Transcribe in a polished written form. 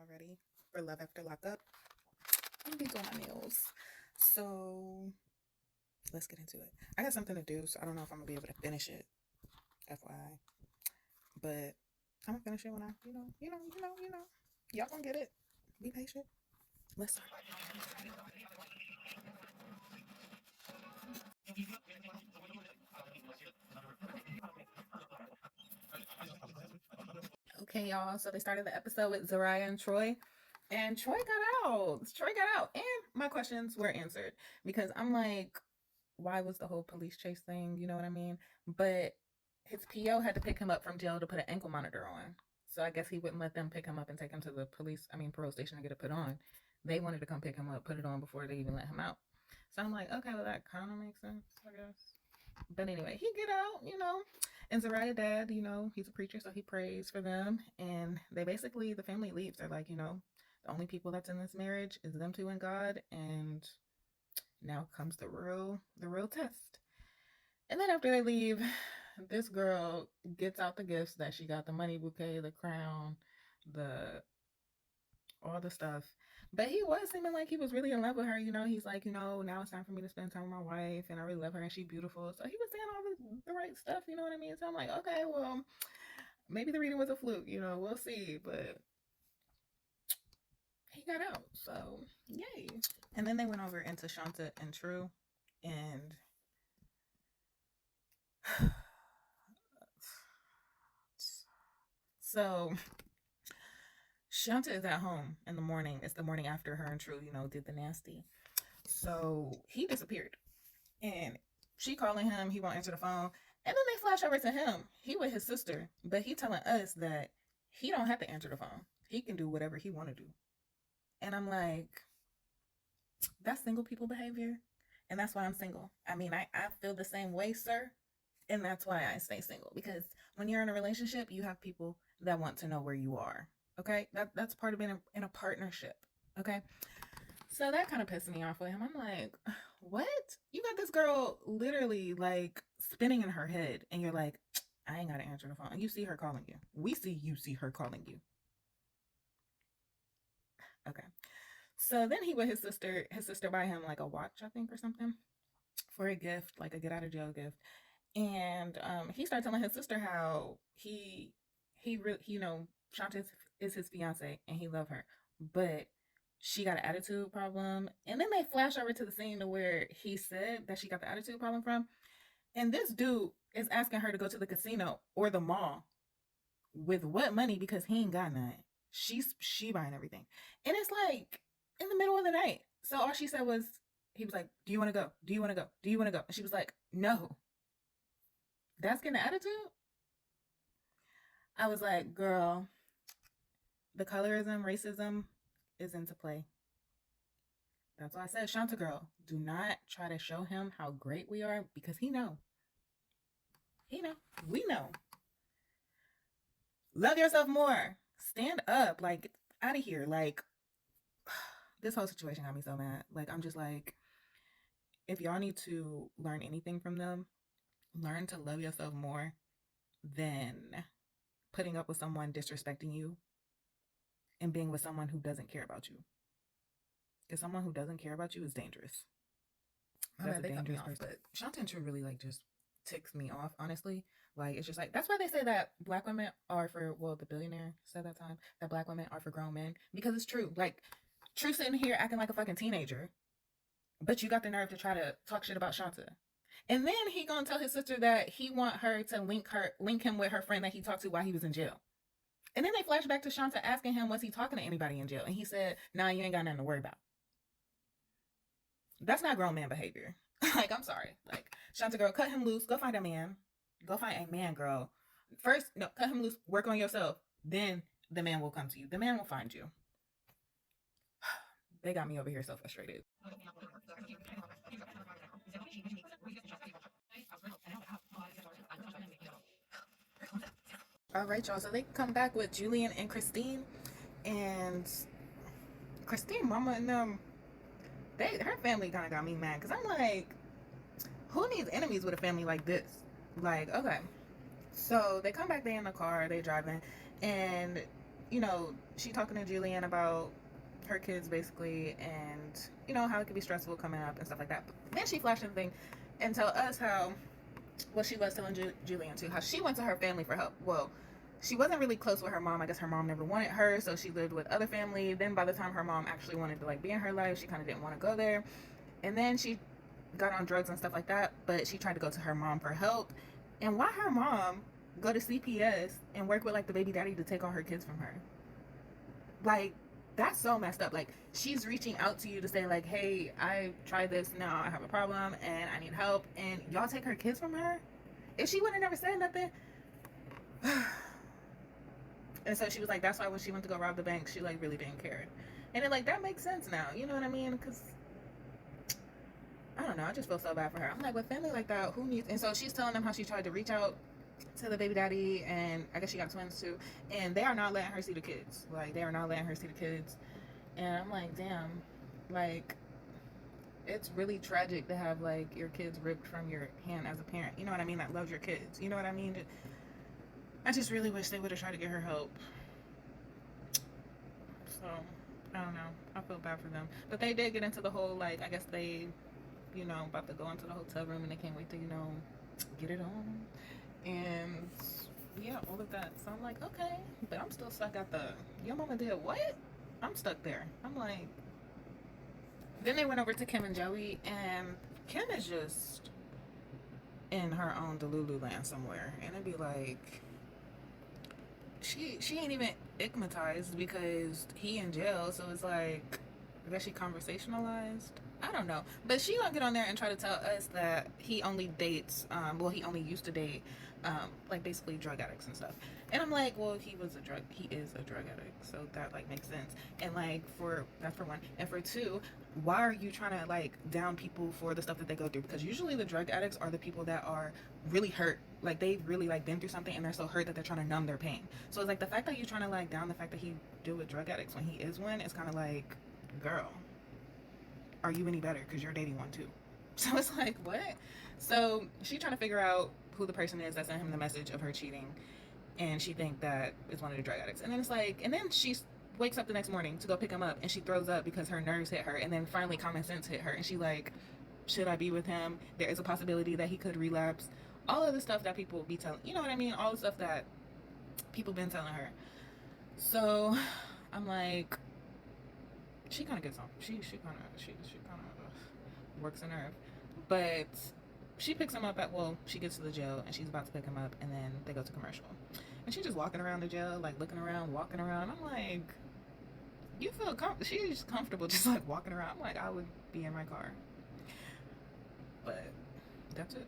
y'all ready for Love After Lockup? I'm gonna be doing my nails. So let's get into it. I got something to do, so I don't know if I'm gonna be able to finish it, FYI. But I'm gonna finish it when Y'all gonna get it. Be patient. Let's start. Okay, y'all. So they started the episode with Zariah and Troy. And Troy got out. Troy got out. And my questions were answered. Because I'm like, why was the whole police chase thing? You know what I mean? But his PO had to pick him up from jail to put an ankle monitor on. So I guess he wouldn't let them pick him up and take him to the parole station to get it put on. They wanted to come pick him up, put it on before they even let him out. So I'm like, okay, well, that kind of makes sense, I guess. But anyway, he get out. And Zariah dad, he's a preacher, so he prays for them. And the family leaves. They're like, the only people that's in this marriage is them two and God. And now comes the real test. And then after they leave, this girl gets out the gifts that she got: the money bouquet, the crown, all the stuff. But he was seeming like he was really in love with her. He's like, now it's time for me to spend time with my wife, and I really love her, and she's beautiful. So he was saying all the right stuff, you know what I mean? So I'm like, okay, well, maybe the reading was a fluke, we'll see. But he got out, so yay. And then they went over into Shonta and True, and so Shonta is at home in the morning. It's the morning after her and True, did the nasty. So he disappeared. And she calling him, he won't answer the phone. And then they flash over to him. He with his sister. But he telling us that he don't have to answer the phone. He can do whatever he want to do. And I'm like, that's single people behavior. And that's why I'm single. I mean, I feel the same way, sir. And that's why I stay single. Because when you're in a relationship, you have people that want to know where you are. Okay? That's part of being in a partnership. Okay? So that kind of pissed me off with him. I'm like, what? You got this girl literally like spinning in her head, and you're like, I ain't gotta answer the phone. And you see her calling you. We see you see her calling you. Okay. So then he with his sister buy him like a watch, I think, or something, for a gift, like a get out of jail gift. And he started telling his sister how he really, Shanta is his fiance and he love her, but she got an attitude problem. And then they flash over to the scene to where he said that she got the attitude problem from. And this dude is asking her to go to the casino or the mall with what money, because he ain't got none. She buying everything. And it's like in the middle of the night. So all she said was, he was like, do you want to go? Do you want to go? Do you want to go? And she was like, no. That's getting an attitude? I was like, girl, the colorism, racism is into play. That's why I said, Shonta girl, do not try to show him how great we are, because he know. He know. We know. Love yourself more. Stand up. Like, get out of here. Like, this whole situation got me so mad. Like, I'm just like, if y'all need to learn anything from them, learn to love yourself more than putting up with someone disrespecting you and being with someone who doesn't care about you. Because someone who doesn't care about you is dangerous. That's a dangerous person. But Shonta and True really like just ticks me off, honestly. Like, it's just like, that's why they say that black women are for, well, the billionaire said that time, that black women are for grown men. Because it's true. Like, True sitting here acting like a fucking teenager, but you got the nerve to try to talk shit about Shonta. And then he gonna tell his sister that he want her to link him with her friend that he talked to while he was in jail. And then they flash back to Shonta asking him, was he talking to anybody in jail? And he said, nah, you ain't got nothing to worry about. That's not grown man behavior. Like, I'm sorry. Like, Shonta girl, cut him loose. Go find a man. Go find a man, girl. First, no, cut him loose. Work on yourself. Then the man will come to you. The man will find you. They got me over here so frustrated. All right, y'all. So they come back with Julian and Christine. And Christine, mama, and her family kind of got me mad. Because I'm like, who needs enemies with a family like this? Like, okay. So they come back, they in the car, they driving. And she talking to Julian about her kids basically, and how it could be stressful coming up and stuff like that. But then she flashed the thing and tell us how what she was telling Julian too, how she went to her family for help. Well, she wasn't really close with her mom. I guess her mom never wanted her, so she lived with other family. Then by the time her mom actually wanted to like be in her life, she kind of didn't want to go there. And then she got on drugs and stuff like that, but she tried to go to her mom for help. And why her mom go to CPS and work with like the baby daddy to take all her kids from her? Like, that's so messed up. Like, she's reaching out to you to say like, hey, I tried this, now I have a problem and I need help, and y'all take her kids from her? If she would have never said nothing. And so she was like, that's why when she went to go rob the bank, she like really didn't care. And then like that makes sense now, you know what I mean? Because I don't know, I just feel so bad for her. I'm like, with family like that, who needs? And so she's telling them how she tried to reach out to the baby daddy, and I guess she got twins too, and they are not letting her see the kids. Like, they are not letting her see the kids. And I'm like, damn, like, it's really tragic to have like your kids ripped from your hand as a parent, you know what I mean, that loves your kids, you know what I mean. I just really wish they would have tried to get her help. So I don't know, I feel bad for them. But they did get into the whole, like, I guess they about to go into the hotel room and they can't wait to get it on. And yeah, all of that. So I'm like, okay, but I'm still stuck at the your mama did what? I'm stuck there. I'm like, then they went over to Kim and Joey, and Kim is just in her own Delulu land somewhere, and it'd be like, she ain't even igmatized because he in jail, so it's like, I guess she conversationalized. I don't know, but she gonna get on there and try to tell us that he only dates, he only used to date, like basically drug addicts and stuff. And I'm like, well, he is a drug addict, so that like makes sense. And like, that's for one, and for two, why are you trying to like down people for the stuff that they go through? Because usually the drug addicts are the people that are really hurt, like they've really like been through something and they're so hurt that they're trying to numb their pain. So it's like the fact that you're trying to like down the fact that he deal with drug addicts when he is one, it's kind of like, girl, are you any better? Because you're dating one too. So it's like, what? So she trying to figure out who the person is that sent him the message of her cheating, and she think that is one of the drug addicts. And then it's like, and then she wakes up the next morning to go pick him up, and she throws up because her nerves hit her, and then finally common sense hit her, and she like, should I be with him? There is a possibility that he could relapse. All of the stuff that people be telling, you know what I mean? All the stuff that people been telling her. So I'm like, she kind of gets on. She kind of works a nerve, but she picks him up she gets to the jail and she's about to pick him up, and then they go to commercial, and she's just walking around the jail, like looking around, walking around. I'm like, you feel she's comfortable just like walking around. I'm like, I would be in my car, but that's it.